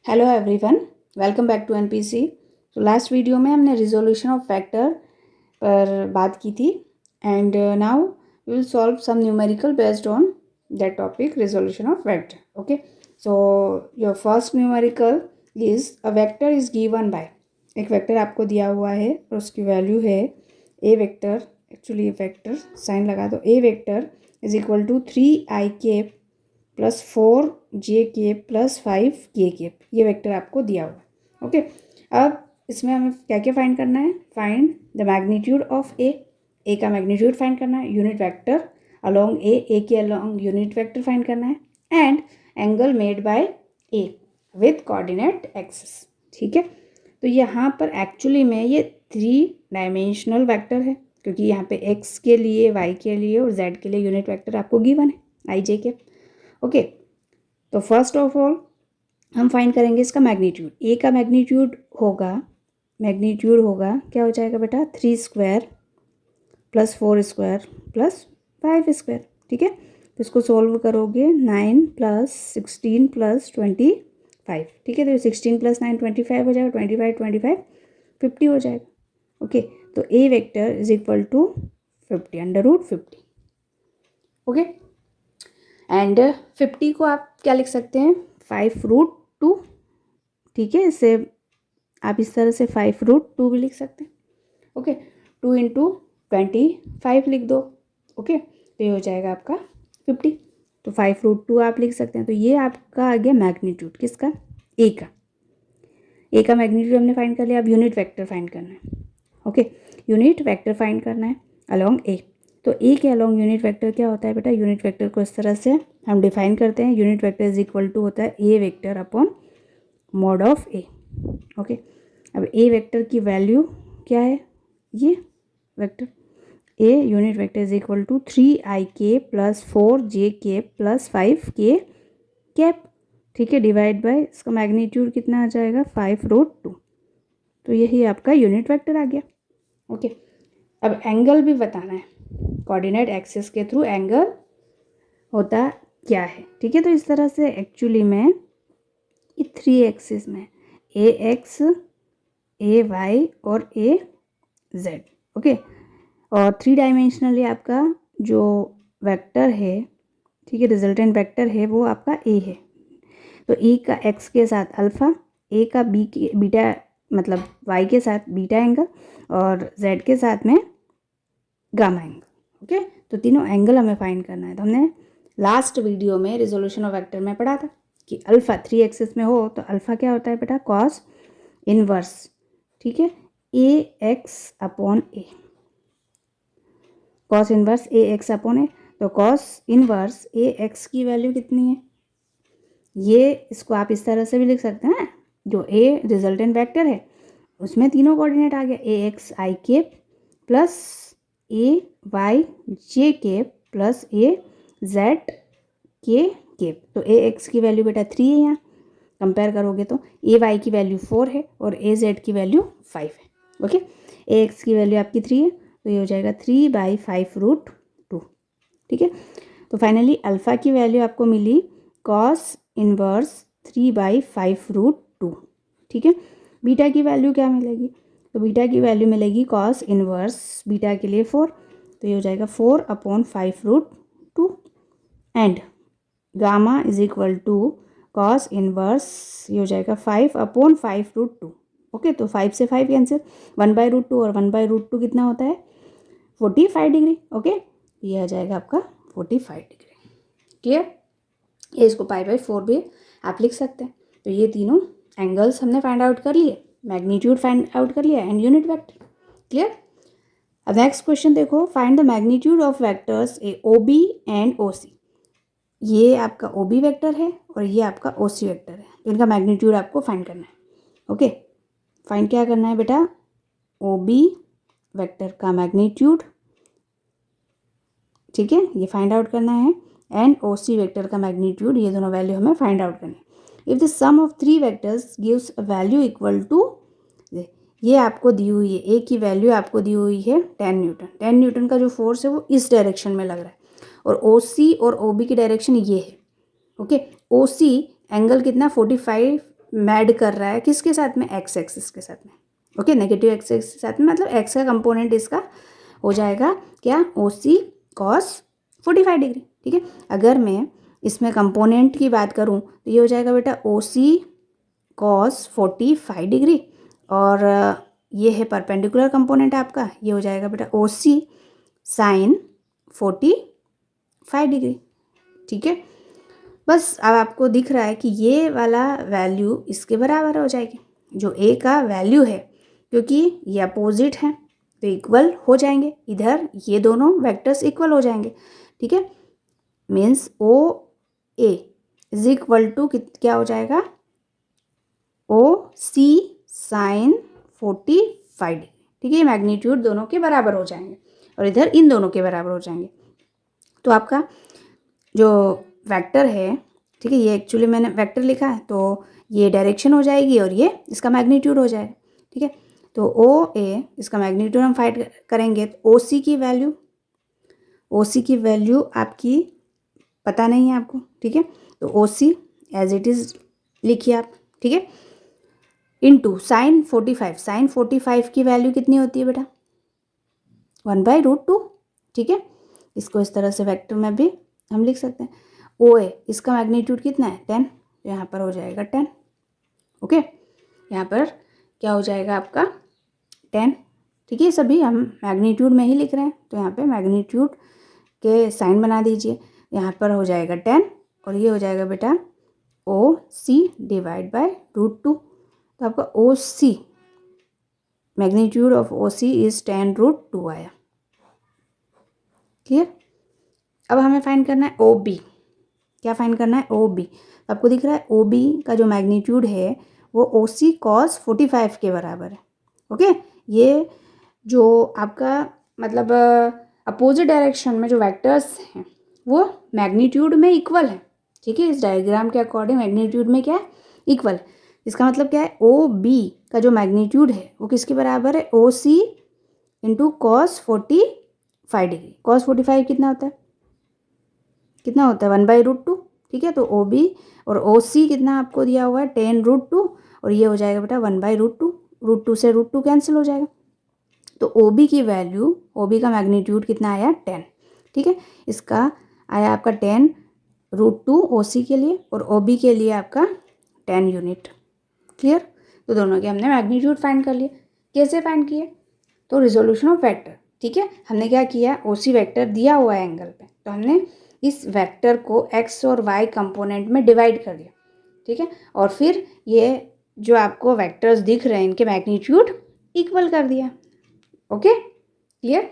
Hello everyone, welcome back to NPC. तो last video में हमने रिजोल्यूशन ऑफ फैक्टर पर बात की थी and now we will solve some numerical based on that topic resolution of vector. Okay, so your first numerical is a vector is given by, एक vector आपको दिया हुआ है और उसकी वैल्यू है A vector. Actually vector sign लगा दो, A vector is equal to 3i plus 4j plus 5k। ये वेक्टर आपको दिया हुआ है। ओके, अब इसमें हमें क्या क्या फाइंड करना है? फाइंड द मैग्नीट्यूड ऑफ ए का मैग्नीट्यूड फाइंड करना है, यूनिट वेक्टर अलोंग ए के अलोंग यूनिट वेक्टर फाइंड करना है, and angle made by A with coordinate axis. ठीक है, तो यहाँ पर एक्चुअली में ये 3 डायमेंशनल वेक्टर है, क्योंकि यहाँ पे एक्स के लिए, वाई के लिए और जेड के लिए यूनिट वेक्टर आपको गिवन है आई जे के। ओके, तो फर्स्ट ऑफ ऑल हम फाइंड करेंगे इसका मैग्नीट्यूड। ए का मैग्नीट्यूड होगा क्या हो जाएगा बेटा? 3² प्लस 4² प्लस 5²। ठीक है, तो इसको सॉल्व करोगे 9 प्लस 16 प्लस 25। ठीक है, तो 16 प्लस 9 25 हो जाएगा, 25 50 हो जाएगा। ओके, तो A vector is equal to 50 √50। Okay, and 50 को आप क्या लिख सकते हैं? 5√2। ठीक है, इसे आप इस तरह से 5√2 भी लिख सकते हैं। ओके, 2 × 25 लिख दो। ओके, तो ये हो जाएगा आपका 50, तो 5√2 आप लिख सकते हैं। तो ये आपका आ गया मैग्नीट्यूड किसका? ए का। ए का मैग्नीट्यूड हमने फाइंड कर लिया। अब यूनिट वेक्टर फाइंड करना है। ओके, यूनिट वेक्टर फाइंड करना है अलोंग ए। तो ए के अलोंग यूनिट वेक्टर क्या होता है बेटा? यूनिट वेक्टर को इस तरह से हम डिफाइन करते हैं, unit vector is equal to होता है A vector upon mod of A. Okay, अब ए वेक्टर की वैल्यू क्या है? ये vector A unit vector is equal to 3ik plus 4j plus 5k। ठीक है, डिवाइड बाय इसका मैग्नीट्यूड कितना आ जाएगा? 5√2। तो यही आपका यूनिट वेक्टर आ गया। ओके, अब एंगल भी बताना है, कोऑर्डिनेट एक्सिस के थ्रू एंगल होता क्या है। ठीक है, तो इस तरह से एक्चुअली में ये 3 एक्सिस में ए एक्स, ए वाई और ए जेड। ओके, और 3 डायमेंशनली आपका जो वेक्टर है, ठीक है, रिजल्टेंट वेक्टर है वो आपका ए है। तो ए का एक्स के साथ अल्फ़ा, ए का बी के बीटा मतलब वाई के साथ बीटा एंगल और जेड के साथ में गामा एंगल। ओके, तो तीनों एंगल हमें फाइंड करना है। तो हमने लास्ट वीडियो में रिजोल्यूशन ऑफ वेक्टर में पढ़ा था कि अल्फ़ा 3 एक्सिस में हो तो अल्फ़ा क्या होता है बेटा? Cos inverse. ठीक है, ए एक्स अपॉन ए, कॉस इनवर्स ए एक्स अपॉन ए। तो कॉस इनवर्स ए एक्स की वैल्यू कितनी है? ये इसको आप इस तरह से भी लिख सकते हैं, जो ए रिजल्टेंट वेक्टर है उसमें तीनों कोऑर्डिनेट आ गया, ए एक्स आई केप प्लस ए वाई जे केप प्लस ए जेड के केप। तो ए एक्स की वैल्यू बेटा 3 है, यहाँ कंपेयर करोगे तो ए वाई की वैल्यू 4 है और ए जेड की वैल्यू 5 है। ओके, ए एक्स की वैल्यू आपकी 3 है, तो ये हो जाएगा 3/5√2। ठीक है, तो फाइनली अल्फ़ा की वैल्यू आपको मिली कॉस इनवर्स 3/5√2। ठीक है, बीटा की वैल्यू क्या मिलेगी? तो बीटा की वैल्यू मिलेगी कॉस इनवर्स बीटा के लिए 4, तो ये हो जाएगा 4/5√2। And gamma is equal to cos inverse, ये हो जाएगा 5/5√2। ओके, तो 5 से 5 कैंसिल, 1/√2 और 1/√2 कितना होता है? 45 डिग्री। ओके, ये आ जाएगा आपका 45 डिग्री। क्लियर? ये इसको π/4 भी आप लिख सकते हैं। तो ये तीनों एंगल्स हमने फाइंड आउट कर लिए, मैग्नीट्यूड फाइंड आउट कर लिया एंड यूनिट वेक्टर। क्लियर? अब नेक्स्ट क्वेश्चन देखो, find the magnitude of vectors A O B and O C. ये आपका ओ बी वेक्टर है और ये आपका ओ सी वेक्टर है, तो इनका मैग्नीट्यूड आपको फाइंड करना है। ओके, फाइंड क्या करना है बेटा? ओ बी वेक्टर का मैग्नीट्यूड, ठीक है, ये फाइंड आउट करना है, एंड ओ सी वेक्टर का मैग्नीट्यूड, ये दोनों वैल्यू हमें फाइंड आउट करनी है। If the sum of 3 vectors gives a value equal to, ये आपको दी हुई है, ए की वैल्यू आपको दी हुई है 10 न्यूटन। 10 न्यूटन का जो फोर्स है वो इस डायरेक्शन में लग रहा है और ओ सी और ओ बी की डायरेक्शन ये है। ओके, ओ सी एंगल कितना? 45 मैड कर रहा है किसके साथ में, एक्स एक्सिस के साथ में। ओके, नेगेटिव एक्स एक्सिस के साथ में, मतलब एक्स का कंपोनेंट इसका हो जाएगा क्या, ओ सी कॉस 45 डिग्री। ठीक है, अगर मैं इसमें कंपोनेंट की बात करूँ तो ये हो जाएगा बेटा ओ सी कॉस 45 डिग्री, और ये है परपेंडिकुलर कंपोनेंट आपका, ये हो जाएगा बेटा ओ सी साइन 45 डिग्री। ठीक है, बस अब आपको दिख रहा है कि ये वाला वैल्यू इसके बराबर हो जाएगी, जो ए का वैल्यू है, क्योंकि ये अपोजिट है तो इक्वल हो जाएंगे, इधर ये दोनों वेक्टर्स इक्वल हो जाएंगे। ठीक है, means O A is equal to क्या हो जाएगा, ओ सी साइन 45 डिग्री। ठीक है, ये मैग्नीट्यूड दोनों के बराबर हो जाएंगे और इधर इन दोनों के बराबर हो जाएंगे। तो आपका जो वेक्टर है, ठीक है, ये एक्चुअली मैंने वेक्टर लिखा है, तो ये डायरेक्शन हो जाएगी और ये इसका मैग्नीट्यूड हो जाएगा। ठीक है, तो ओ ए इसका मैग्नीट्यूड हम फाइंड करेंगे, तो ओ सी की वैल्यू आपकी पता नहीं है आपको। ठीक है, तो ओ सी एज इट इज़ लिखिए आप। ठीक है, इनटू साइन 45 की वैल्यू कितनी होती है बेटा, 1/√2। ठीक है, इसको इस तरह से वेक्टर में भी हम लिख सकते हैं। ओ ए इसका मैग्नीट्यूड कितना है, 10, तो यहाँ पर हो जाएगा 10। ओके, यहाँ पर क्या हो जाएगा आपका 10। ठीक है, सभी हम मैग्नीट्यूड में ही लिख रहे हैं, तो यहाँ पे मैग्नीट्यूड के साइन बना दीजिए, यहाँ पर हो जाएगा 10 और ये हो जाएगा बेटा ओ सी डिवाइड बाय √2। तो आपका O C magnitude of O C is 10√2 आया। क्लियर, अब हमें फाइंड करना है ओ बी। क्या फाइंड करना है, ओ बी। आपको दिख रहा है ओ बी का जो मैग्नीट्यूड है वो ओ सी कॉस 45 के बराबर है। ओके, ये जो आपका मतलब अपोजिट डायरेक्शन में जो वेक्टर्स हैं वो मैग्नीट्यूड में इक्वल है। ठीक है, इस डायग्राम के अकॉर्डिंग मैग्नीट्यूड में क्या है, इक्वल। इसका मतलब क्या है, ओ बी का जो मैग्नीट्यूड है वो किसके बराबर है, ओ सी इंटू कॉस 45 डिग्री। कॉस 45 कितना होता है, 1/√2। ठीक है, तो ओ बी और ओ सी कितना आपको दिया हुआ है, 10√2, और ये हो जाएगा बेटा 1/√2। √2 से √2 कैंसिल हो जाएगा, तो ओ बी की वैल्यू, ओ बी का मैग्नीट्यूड कितना आया, 10। ठीक है, इसका आया आपका 10√2 ओ सी के लिए, और ओ बी के लिए आपका 10 यूनिट। क्लियर, तो दोनों के हमने मैग्नीट्यूड फाइंड कर लिए। कैसे फाइंड किए, तो रिजोल्यूशन ऑफ वेक्टर। ठीक है, हमने क्या किया, ओ सी वैक्टर दिया हुआ है एंगल पे, तो हमने इस वेक्टर को एक्स और वाई कंपोनेंट में डिवाइड कर दिया। ठीक है, और फिर ये जो आपको वेक्टर्स दिख रहे हैं इनके मैग्नीट्यूड इक्वल कर दिया। Okay, clear.